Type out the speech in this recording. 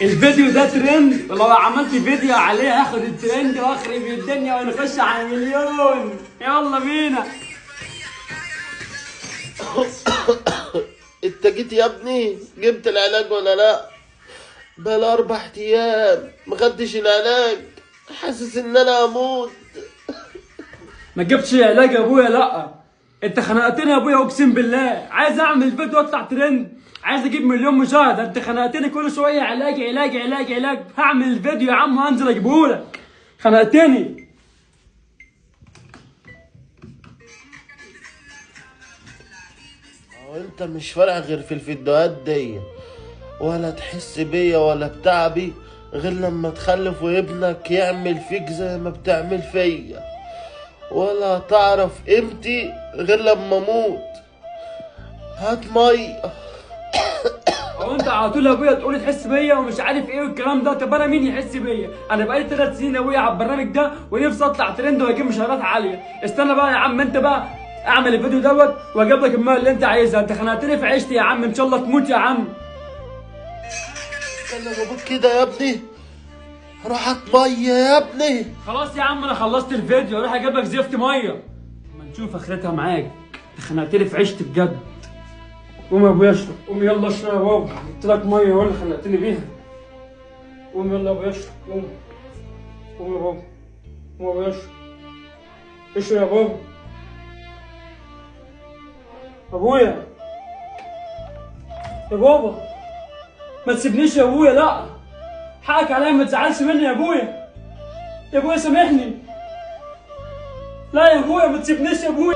الفيديو ده ترند، ولو عملت فيديو عليه هاخد الترند واخرب الدنيا ونخش على مليون. يلا بينا. انت جيت يا ابني؟ جبت العلاج ولا لا؟ بقى 4 ايام ما خدتش العلاج، حاسس ان انا هموت. ما جبتش علاج يا ابويا؟ لا انت خنقتني يا ابويا، اقسم بالله عايز اعمل فيديو واطلع ترند، عايز اجيب مليون مشاهده. انت خنقتني كل شويه علاج علاج علاج علاج. هعمل الفيديو يا عم وانزل اجيبهولك. خنقتني. هو انت مش فارق غير في الفيديوهات دي، ولا تحس بيا ولا بتعبي غير لما تخلف وابنك يعمل فيك زي ما بتعمل فيا، ولا تعرف قيمتي غير لما اموت. هات ميه. هو انت على طول يا ابويا تقولي تحس بيا ومش عارف ايه والكلام ده؟ طب انا مين يحس بيا؟ انا بقالي 3 سنين يا ابويا على البرنامج ده ونفسي اطلع ترند واجيب مشاهدات عاليه. استنى بقى يا عم انت بقى اعمل الفيديو دوت واجيب لك المال اللي انت عايزها. انت خنقتني في عيشتي يا عم، ان شاء الله تموت يا عم. انا بابوك كده يا ابني، روح هات ميه يا ابني. خلاص يا عم انا خلصت الفيديو، اروح اجيب لك زفت ميه اما نشوف اخرتها معاك. انت خنقتني في عيشتي بجد. قوم يا ابويا اشرب، قوم يلا اشرب يا بابا، جبت لك ميه هو اللي خنقتني بيها. قوم يلا يا ابويا اشرب، قوم قوم يا بابا، قوم يا ابويا اشرب، اشرب يا بابا. ابويا يا بابا ما تسيبنيش يا ابويا، لا حقك عليا، ما تزعلش مني يا ابويا. يا ابويا سامحني. لا يا ابويا ما تسيبنيش يا ابويا.